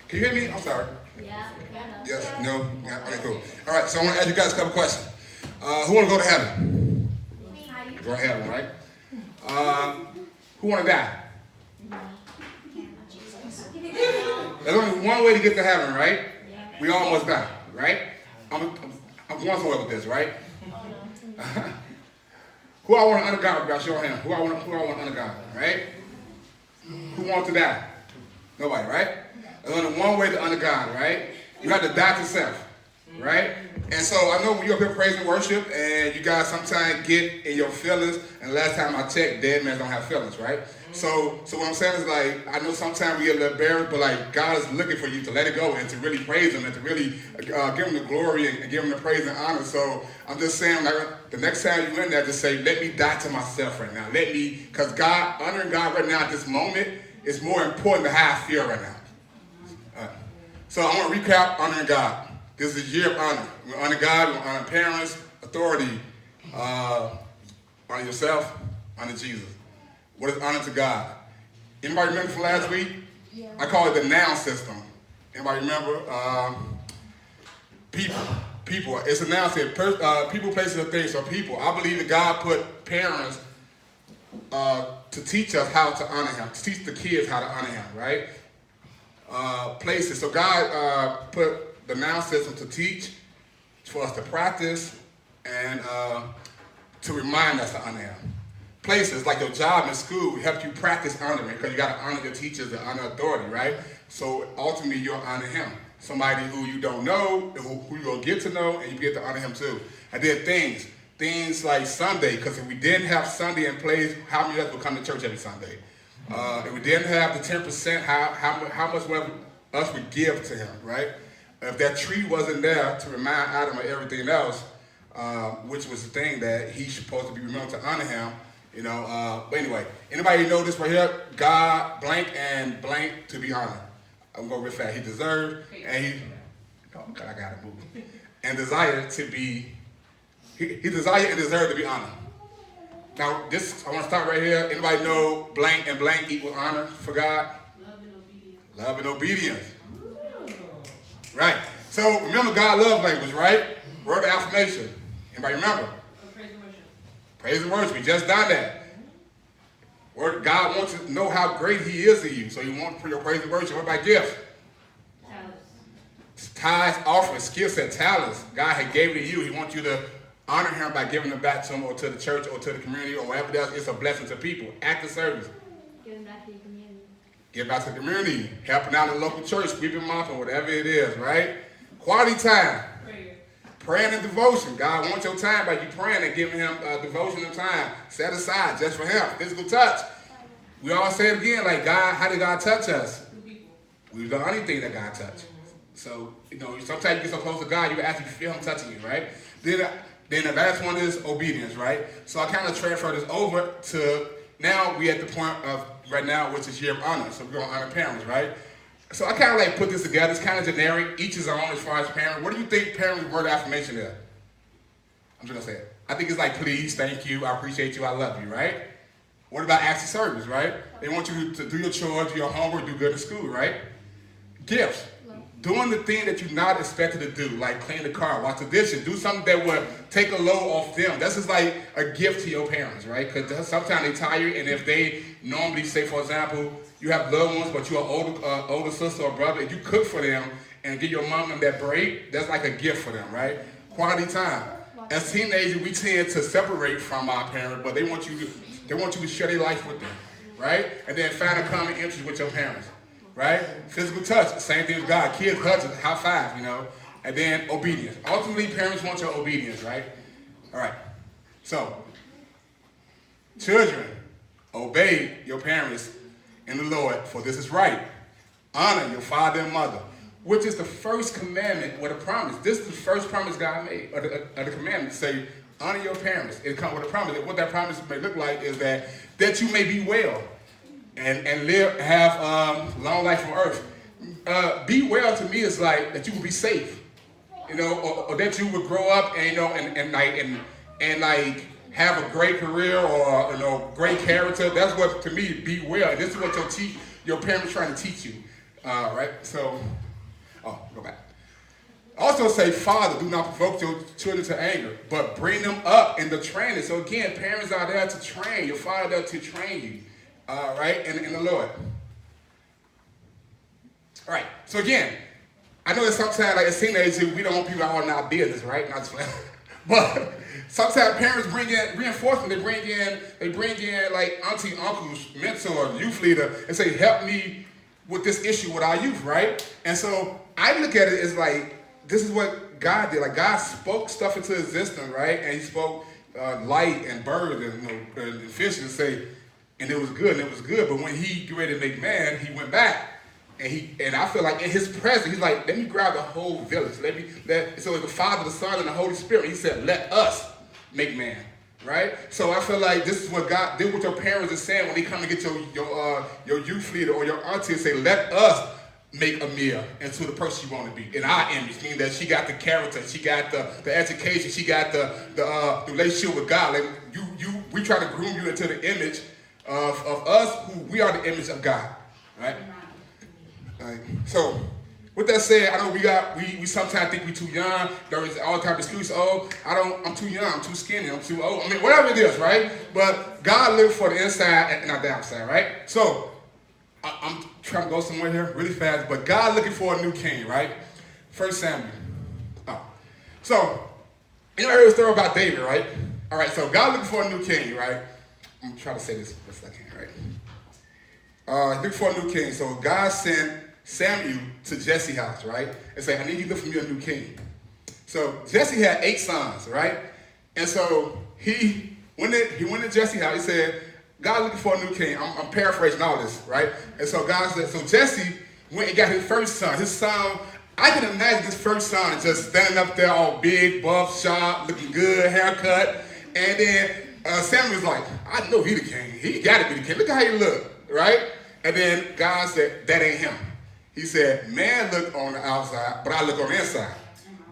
Can you hear me? I'm sorry. Yeah. Yes. No? Yeah. Okay, cool. All right, so I want to ask you guys a couple questions. Who want to go to heaven? Go to heaven, right? Who want to die? There's only one way to get to heaven, right? We all must die, right? I'm going somewhere with this, right? Who I want to honor God? Show your hand. Who I want to honor God, right? Who wants to die? Nobody, right? There's only one way to honor God, right? You have to die to self, right? And so I know when you're up here praising worship and you guys sometimes get in your feelings, and last time I checked, dead men don't have feelings, right? So what I'm saying is, like, I know sometimes we get a little embarrassed, but like God is looking for you to let it go and to really praise Him and to really give Him the glory and give Him the praise and honor. So I'm just saying, like, the next time you're in there, just say, let me die to myself right now. Let me, because God, honoring God right now at this moment is more important than how I feel right now. So I want to recap honoring God. This is a year of honor. We honor God, we honor parents, authority, honor yourself, honor Jesus. What is honor to God? Anybody remember from last week? Yeah. I call it the noun system. Anybody remember? People. It's a noun system. People, places, and things. So people. I believe that God put parents to teach us how to honor Him, to teach the kids how to honor Him, right? Places. So God put the noun system to teach, for us to practice, and to remind us to honor Him. Places like your job in school help you practice honoring, because you got to honor your teachers and honor authority, right? So ultimately you'll honor Him. Somebody who you don't know, who you're going to get to know, and you get to honor Him too. I did things like Sunday, because if we didn't have Sunday in place, how many of us would come to church every Sunday? If we didn't have the 10%, how much would us would give to Him, right? If that tree wasn't there to remind Adam of everything else, which was the thing that he's supposed to be remembered to honor Him, you know. But anyway, anybody know this right here? God, blank and blank to be honored. I'm going real fast. He deserved, and I gotta move. And desired to be, he desired and deserved to be honored. Now, I want to start right here. Anybody know blank and blank equal honor for God? Love and obedience. Love and obedience. Right. So remember God love language, right? Word of affirmation. Anybody remember? Praise and worship. Praise and worship. We just done that. Word, God wants to know how great He is to you. So you want for your praise and worship. What about gifts? Talents. Tithes, offerings, skill set, talents. God had gave it to you. He wants you to honor Him by giving them back to Him or to the church or to the community or whatever else. It's a blessing to people. Act of service. Giving back to the community. Give back to the community. Helping out the local church, sweeping mopping, whatever it is, right? Quality time. Prayer. Praying and devotion. God wants your time by you praying and giving Him devotion and time set aside just for Him. Physical touch. We all say it again, like, God, how did God touch us? We've done anything that God touched. So, you know, sometimes you get so close to God, you actually feel Him touching you, right? Then the last one is obedience, right? So I kind of transfer this over to now we at the point of right now, which is year of honor. So we're going to honor parents, right? So I kind of like put this together. It's kind of generic. Each is own as far as parent. What do you think parents' word of affirmation is? I'm just going to say it. I think it's like, please, thank you, I appreciate you, I love you, right? What about acts of service, right? They want you to do your chores, do your homework, do good in school, right? Gifts. Doing the thing that you're not expected to do, like clean the car, wash the dishes, do something that would take a load off them. This is like a gift to your parents, right? Because sometimes they tired, and if they normally say, for example, you have loved ones, but you're an older sister or brother, and you cook for them and give your mom them that break, that's like a gift for them, right? Quality time. As teenagers, we tend to separate from our parents, but they want you to share their life with them, right? And then find a common interest with your parents. Right? Physical touch, same thing as God. Kids touch, high five, you know. And then obedience. Ultimately, parents want your obedience, right? All right. So, children, obey your parents in the Lord, for this is right. Honor your father and mother, which is the first commandment with a promise. This is the first promise God made, or the commandment. Say, honor your parents. It comes with a promise. And what that promise may look like is that you may be well. And have long life on earth. Be well to me is like that you will be safe, you know, or that you would grow up and, you know, and like have a great career or, you know, great character. That's what, to me, be well. And this is what your parents trying to teach you. Right? So, go back. Also say, Father, do not provoke your children to anger, but bring them up in the training. So again, parents are there to train. Your father there to train you, right, in the Lord. All right. So again, I know that sometimes, like as teenagers, we don't want people out in our business, right? Not just, but sometimes parents bring in reinforcement. They bring in like auntie, uncles, mentor, youth leader, and say, help me with this issue with our youth, right? And so I look at it as like, this is what God did. Like God spoke stuff into existence, right? And he spoke light and birds and fish and say, and it was good, and it was good. But when he got ready to make man, he went back. And I feel like in his presence, he's like, let me grab the whole village. So the Father, the Son, and the Holy Spirit, he said, let us make man, right? So I feel like this is what God did, what your parents are saying when they come to get your youth leader or your auntie and say, let us make Amir into the person you want to be in our image, meaning that she got the character, she got the education, she got the relationship with God. Like we try to groom you into the image of us, who we are the image of God, right? So, with that said, I know we sometimes think we're too young. There is all type of excuses. Oh, I'm too young, I'm too skinny, I'm too old. I mean, whatever it is, right? But God lives for the inside and not the outside, right? So, I'm trying to go somewhere here really fast, but God looking for a new king, right? 1 Samuel. So, you know, I heard a story about David, right? All right, so God looking for a new king, right? I'm trying to say this best I can, right? Looking for a new king. So God sent Samuel to Jesse's house, right? And say, I need you to look for me a new king. So Jesse had 8 sons, right? And so he went to Jesse's house. He said, God looking for a new king. I'm paraphrasing all this, right? And so God said, so Jesse went and got his first son. His son, I can imagine this first son just standing up there all big, buff, sharp, looking good, haircut. And then Samuel's like, I know he the king. He got to be the king. Look how he look, right? And then God said, that ain't him. He said, man look on the outside, but I look on the inside.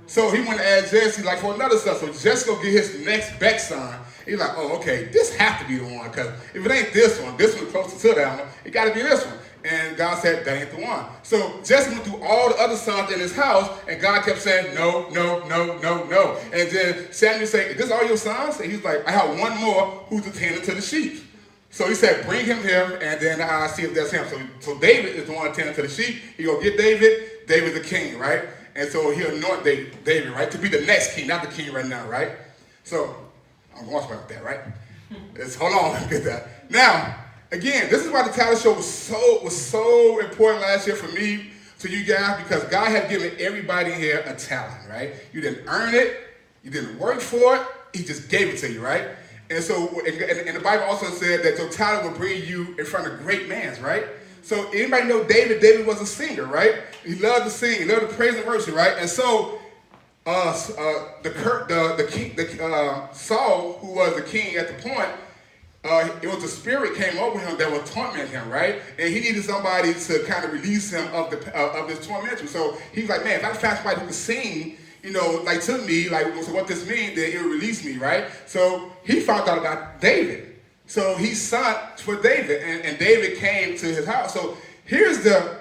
So he went to ask Jesse like for another son. So Jesse go get his next back son. He's like, oh, okay, this has to be the one. Because if it ain't this one closer to that one, it got to be this one. And God said, that ain't the one. So Jesse went through all the other sons in his house, and God kept saying, no, no, no, no, no. And then Samuel said, is this all your sons? And he's like, I have one more who's attending to the sheep. So he said, bring him here, and then I'll see if that's him. So David is the one attending to the sheep. He go get David. David's the king, right? And so he'll anoint David, right, to be the next king, not the king right now, right? So I'm going to talk about that, right? Hold on, get that. Now, again, this is why the talent show was so important last year for me, to you guys, because God had given everybody here a talent, right? You didn't earn it. You didn't work for it. He just gave it to you, right? And so, and the Bible also said that your talent will bring you in front of great men, right? So anybody know David? David was a singer, right? He loved to sing. He loved to praise and worship, right? And so the king, Saul, who was the king at the point, it was the spirit came over him that would torment him, right? And he needed somebody to kind of release him of this tormentor. So he was like, man, if I find somebody who can sing, you know, like to me, like, so what this means, then it will release me, right? So he found out about David. So he sought for David, and David came to his house. So here's the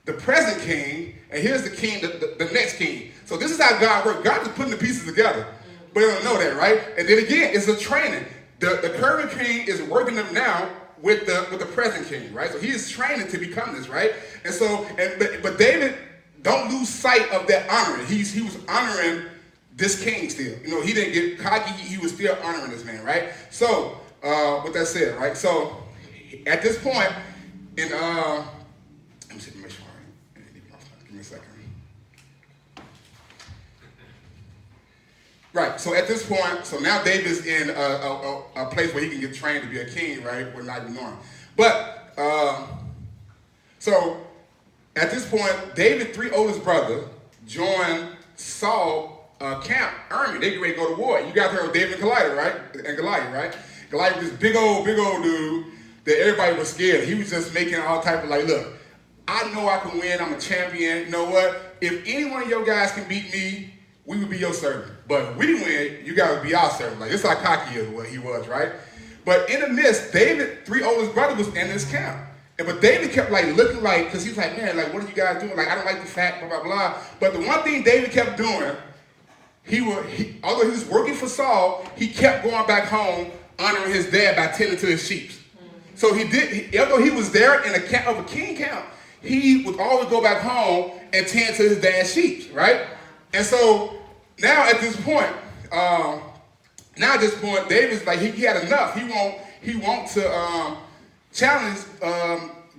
present king, and here's the king, the next king. So this is how God works. God is putting the pieces together. But you don't know that, right? And then again, it's a training. The current king is working them now with the present king, right? So he is training to become this, right? And so, but David, don't lose sight of that honoring. He was honoring this king still. You know, he didn't get cocky. He was still honoring this man, right? So, with that said, right? So, at this point, in let me see, make sure. Give me a second. Right. So at this point, so now David's in a place where he can get trained to be a king, right? We're not even knowing. But so. At this point, David's 3 oldest brothers joined Saul's camp army. They get ready to go to war. You guys heard of David and Goliath, right? And Goliath, right? Goliath was this big old dude that everybody was scared. He was just making all type of like, look, I know I can win. I'm a champion. You know what? If any one of your guys can beat me, we would be your servant. But if we win, you guys would be our servant. Like, this is how cocky is what he was, right? But in the midst, David's 3 oldest brothers was in this camp. But David kept like looking like, because he's like, man, like, what are you guys doing? Like, I don't like the fact, blah, blah, blah. But the one thing David kept doing, although he was working for Saul, he kept going back home honoring his dad by tending to his sheep. So although he was there in a camp of a king camp, he would always go back home and tend to his dad's sheep, right? And so now at this point, David's like, he had enough. He wants to challenge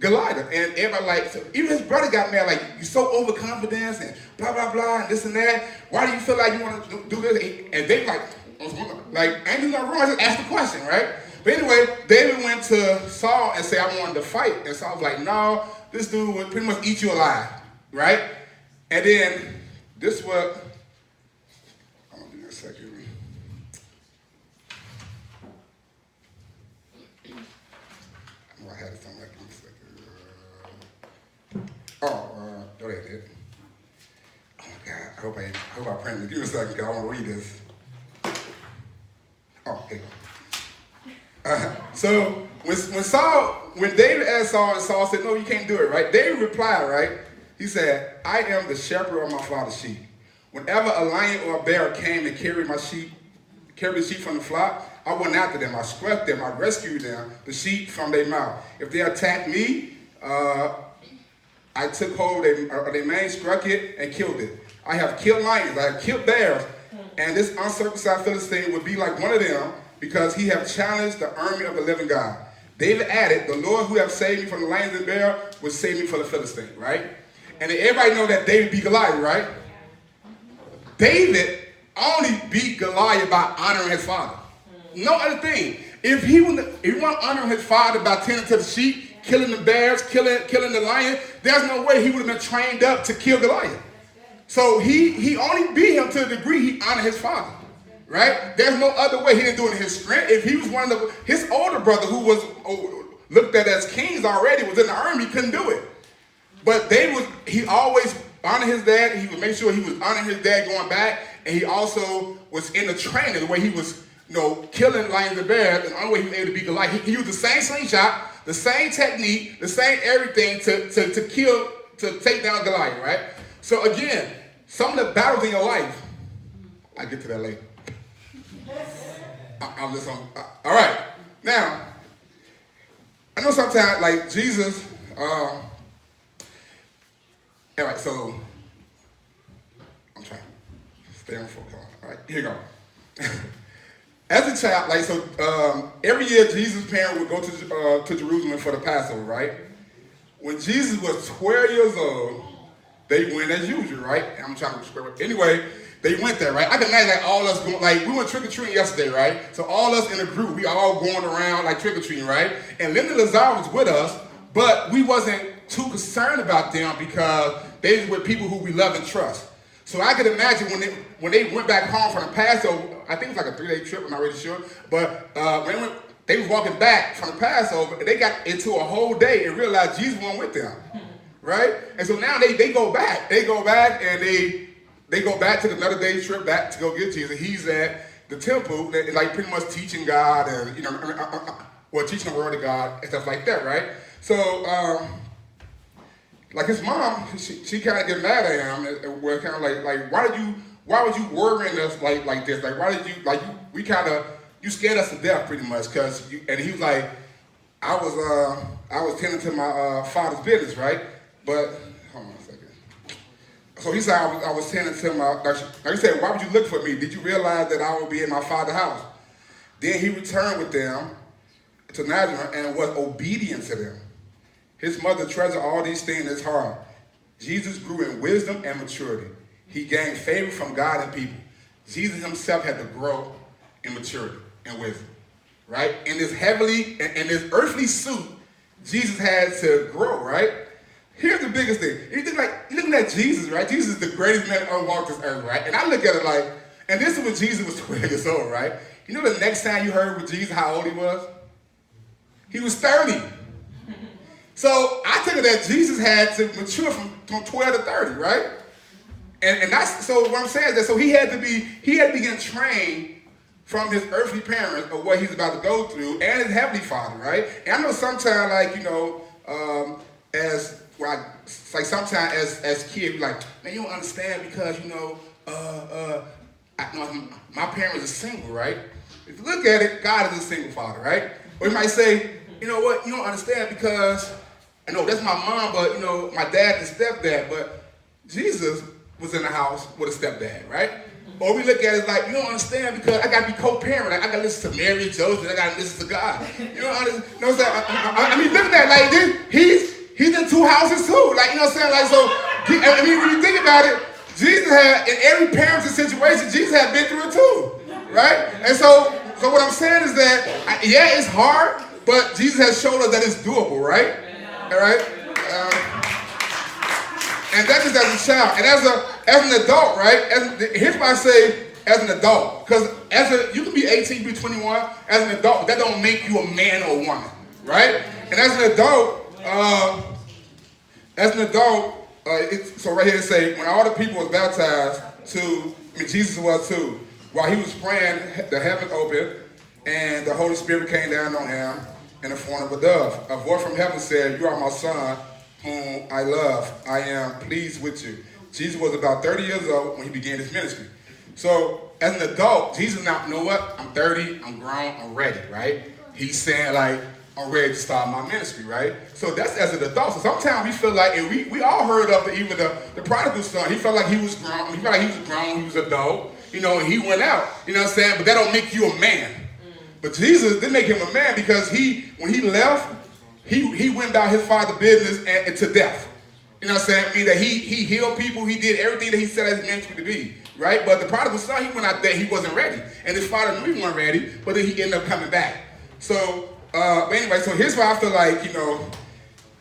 Goliath. And everybody like, so even his brother got mad, like, you're so overconfident and blah, blah, blah, and this and that. Why do you feel like you want to do this? And David ain't doing nothing wrong, just ask the question, right? But anyway, David went to Saul and said, I wanted to fight. And Saul was like, no, this dude would pretty much eat you alive, right? And then this what, hold on a second. I had something like this. Go ahead. Oh my God, I hope I printed it. Give me a second because I want to read this. Oh, here you go. So when David asked Saul, and Saul said, no, you can't do it, right? David replied, right? He said, I am the shepherd of my father's sheep. Whenever a lion or a bear came and carried the sheep from the flock, I went after them. I swept them. I rescued them, the sheep from their mouth. If they attacked me, I took hold of their mane, struck it, and killed it. I have killed lions. I have killed bears. And this uncircumcised Philistine would be like one of them because he have challenged the army of the living God. David added, the Lord who have saved me from the lions and bear will save me from the Philistine, right? And then everybody know that David beat Goliath, right? David only beat Goliath by honoring his father. No other thing. If he wasn't honoring his father by tending to the sheep, killing the bears, killing the lion, there's no way he would have been trained up to kill Goliath. So he only beat him to the degree he honored his father, right? There's no other way. He didn't do it in his strength. If he was his older brother who was looked at as kings already was in the army, couldn't do it. But he always honored his dad. He would make sure he was honoring his dad going back, and he also was in the training the way he was, killing lions and bears. And the only way he was able to beat Goliath, he used the same slingshot, the same technique, the same everything to take down Goliath, right? So again, some of the battles in your life, I'll get to that later. I'm just on. All right. Now, I know sometimes, like Jesus, all right, so I'm trying to stay on focus. All right, here you go. As a child, every year Jesus' parents would go to Jerusalem for the Passover, right? When Jesus was 12 years old, they went as usual, right? And I'm trying to describe it. Anyway, they went there, right? I can imagine like all us going, like we went trick-or-treating yesterday, right? So all us in a group, we all going around like trick-or-treating, right? And Linda Lazarrick was with us, but we wasn't too concerned about them because they were people who we love and trust. So I could imagine when they went back home from the Passover, I think it was like a 3-day trip, I'm not really sure, but when they was walking back from the Passover, and they got into a whole day and realized Jesus wasn't with them, right? And so now they go back. They go back and they go back to another day's trip back to go get Jesus. He's at the temple, like pretty much teaching God and, teaching the word of God and stuff like that, right? So, like his mom, she kind of get mad at him. We're kind of like, why would you worrying us like this? Like, why did you scared us to death pretty much? And he was like, I was tending to my father's business, right? But hold on a second. So he said I was tending to my. Like he said, why would you look for me? Did you realize that I would be in my father's house? Then he returned with them to Nazareth and was obedient to them. His mother treasured all these things in his heart. Jesus grew in wisdom and maturity. He gained favor from God and people. Jesus himself had to grow in maturity and wisdom, right? In this earthly suit, Jesus had to grow, right? Here's the biggest thing. You're looking at Jesus, right? Jesus is the greatest man to walk this earth, right? And I look at it like, and this is when Jesus was 12 years old, right? You know the next time you heard with Jesus how old he was? He was 30. So I took it that Jesus had to mature from 12 to 30, right? And that's, so what I'm saying is that, so he had to begin trained from his earthly parents of what he's about to go through and his heavenly father, right? And I know sometimes, as well, it's like sometimes as kids, we're like, man, you don't understand because my parents are single, right? If you look at it, God is a single father, right? Or you might say, you know what, you don't understand because I know that's my mom, but my dad and stepdad, but Jesus was in the house with a stepdad, right? Or we look at it like, you don't understand because I got to be co-parent. Like, I got to listen to Mary and Joseph. I got to listen to God. You know what I'm saying? I mean, look at that. Like, he's in two houses too. Like, you know what I'm saying? Like, so, I mean, when you think about it, Jesus had, in every parenting situation, Jesus had been through it too, right? And so what I'm saying is that, yeah, it's hard, but Jesus has shown us that it's doable, right? All right? And that's just as a child. And as an adult, right? Here's what I say as an adult. Because you can be 18, you can be 21. As an adult, that don't make you a man or a woman, right? And as an adult, so right here it say, when all the people was baptized Jesus was too. While he was praying, the heaven opened, and the Holy Spirit came down on him in the form of a dove. A voice from heaven said, "You are my son, whom I love. I am pleased with you." Jesus was about 30 years old when he began his ministry. So as an adult, Jesus now, you know what? I'm 30, I'm grown, I'm ready, right? He's saying like, I'm ready to start my ministry, right? So that's as an adult. So sometimes we feel like, and we all heard of even the prodigal son. He felt like he was grown. He felt like he was grown. He was adult. And he went out. You know what I'm saying? But that don't make you a man. But Jesus did make him a man because when he left, he went about his father's business and to death. You know what I'm saying? I mean that he healed people. He did everything that he said his ministry to be, right? But the prodigal son, he went out there. He wasn't ready, and his father knew he wasn't ready. But then he ended up coming back. So. But anyway, so here's why I feel like,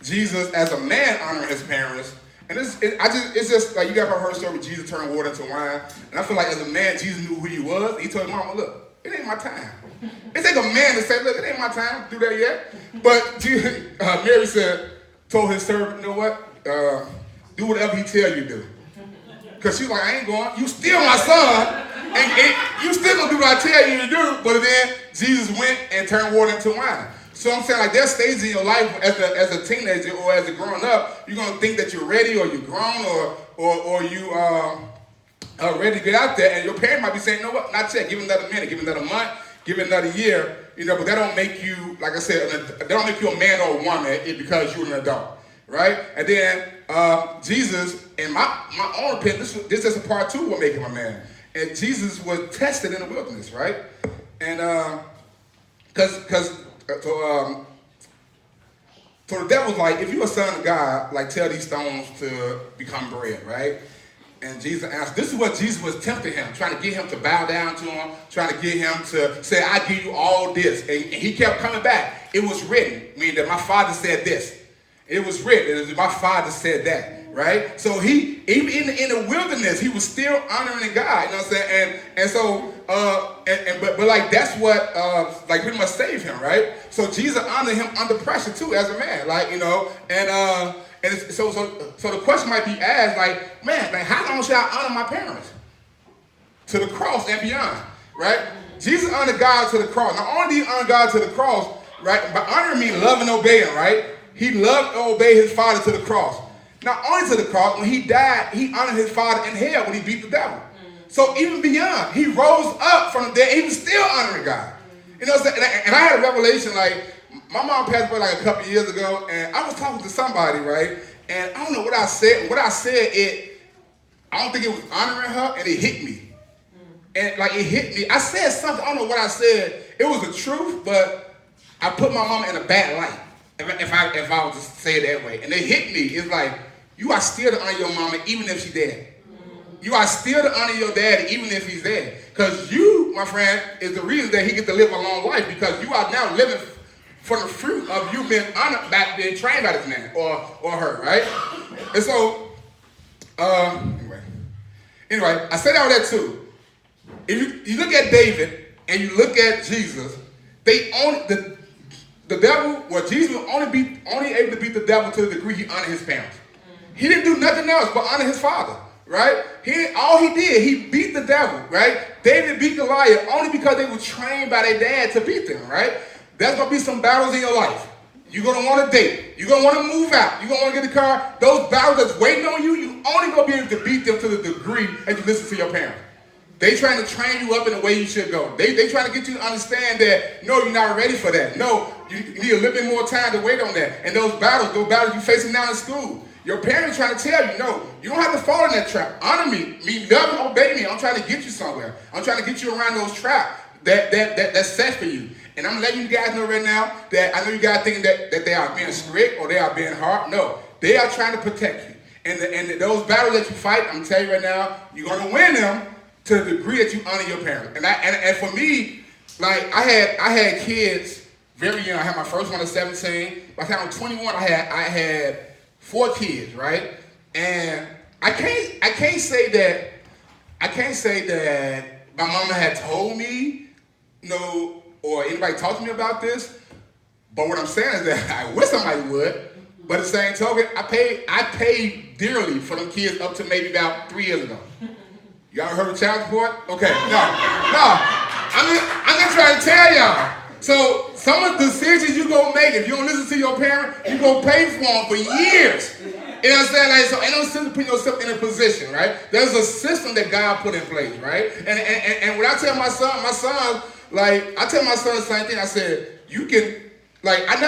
Jesus as a man honoring his parents. And it's just like, you got heard the story where Jesus turned water into wine. And I feel like as a man, Jesus knew who he was. He told his mama, look, it ain't my time. It take a man to say, look, it ain't my time to do that yet. But Mary told his servant, you know what? Do whatever he tell you to do. Because she's like, I ain't going. You still my son. And you still gonna do what I tell you to do, but then Jesus went and turned water into wine. So I'm saying, like, there's stages in your life as a teenager or as a growing up, you're gonna think that you're ready or you're grown or you are ready to get out there, and your parent might be saying, you know what, not yet, give it another minute, give it another month, give it another year, but that don't make you, like I said, that don't make you a man or a woman because you're an adult, right? And then Jesus, in my own opinion, this is a part two of what make him a man. And Jesus was tested in the wilderness, right? And so the devil's like, if you're a son of God, like tell these stones to become bread, right? And Jesus answered, this is what Jesus was tempting him, trying to get him to bow down to him, trying to get him to say, I give you all this. And he kept coming back. It was written, meaning that my father said this. It was written, my father said that. Right? So he, even in the wilderness, he was still honoring God, you know what I'm saying? And so, but like, that's what, like pretty much saved him, right? So Jesus honored him under pressure too, as a man, like, and so the question might be asked, like, man, like, how long should I honor my parents? To the cross and beyond, right? Jesus honored God to the cross. Not only did he honor God to the cross, right? But honoring means love and obeying, right? He loved and obeyed his father to the cross. Not only to the cross, when he died, he honored his father in hell when he beat the devil. So even beyond, he rose up from the dead. He was still honoring God. You know what I'm saying? And I had a revelation, like, my mom passed away like a couple years ago, and I was talking to somebody, right? And I don't know what I said. What I said, I don't think it was honoring her, and it hit me. And like, it hit me. I said something, I don't know what I said. It was the truth, but I put my mama in a bad light. If I was to say it that way. And it hit me. It's like, you are still to honor your mama even if she's dead. You are still to honor your dad even if he's dead. Because you, my friend, is the reason that he gets to live a long life. Because you are now living for the fruit of you being honored back, being trained by this man or her, right? And so, anyway, I said all that too. If you look at David and you look at Jesus, the devil, Jesus was only able to beat the devil to the degree he honored his parents. He didn't do nothing else but honor his father, right? All he did, he beat the devil, right? David beat Goliath only because they were trained by their dad to beat them, right? There's going to be some battles in your life. You're going to want to date. You're going to want to move out. You're going to want to get the car. Those battles that's waiting on you, you only going to be able to beat them to the degree that you listen to your parents. They trying to train you up in the way you should go. They trying to get you to understand that, no, you're not ready for that. No, you need a little bit more time to wait on that. And those battles you're facing now in school, your parents trying to tell you, no, you don't have to fall in that trap. Honor me, love me, obey me. I'm trying to get you somewhere. I'm trying to get you around those traps that's set for you. And I'm letting you guys know right now that I know you guys thinking that they are being strict or they are being hard. No, they are trying to protect you. And those battles that you fight, I'm telling you right now, you're going to win them to the degree that you honor your parents. And for me, like I had kids very young. I had my first one at 17. By the time I was 21, I had 4 kids, right? And I can't say that my mama had told me, or anybody talked to me about this. But what I'm saying is that I wish somebody would. But at the same token, I paid dearly for them kids up to maybe about 3 years ago. Y'all heard of child support? Okay, no. I'm just trying to tell y'all. So some of the decisions you gonna make, if you don't listen to your parent, you gonna pay for them for years. You know what I'm saying? Like, so ain't no sense to put yourself in a position, right? There's a system that God put in place, right? And when I tell my son, like, I tell my son the same thing. I said, you can, like, I'm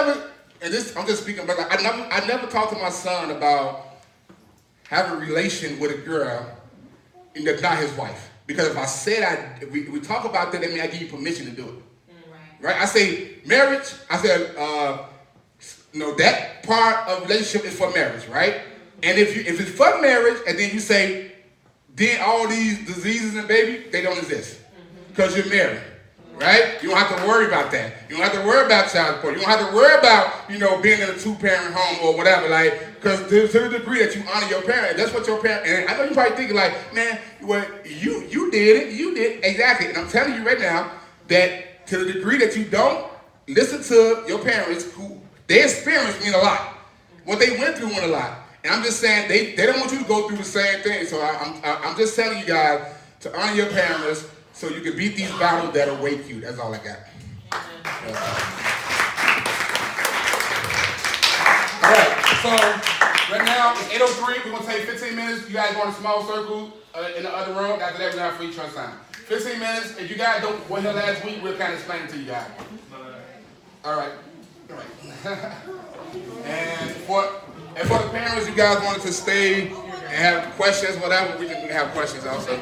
just speaking, but like, I never talked to my son about having a relation with a girl that's not his wife. Because if I said we talk about that means I give you permission to do it. Right? I say marriage, that part of relationship is for marriage, right? And if it's for marriage, and then you say, then all these diseases and baby, they don't exist. Because you're married. Right? You don't have to worry about that. You don't have to worry about child support. You don't have to worry about, being in a 2-parent home or whatever. Like, because to the degree that you honor your parent, that's what your parent, and I know you're probably thinking like, man, well, you did it. You did. Exactly. And I'm telling you right now that to the degree that you don't listen to your parents, who their experience mean a lot. What they went through mean a lot. And I'm just saying, they don't want you to go through the same thing. So I'm just telling you guys to honor your parents, so you can beat these battles that await you. That's all I got. All right, so right now it's 8:03. We're going to take 15 minutes. You guys go in a small circle in the other room. After that, we're going to have free trust time. 15 minutes. If you guys don't were here last week, we'll kind of explain it to you guys. All right. And for the parents, you guys wanted to stay and have questions, whatever, we can have questions also.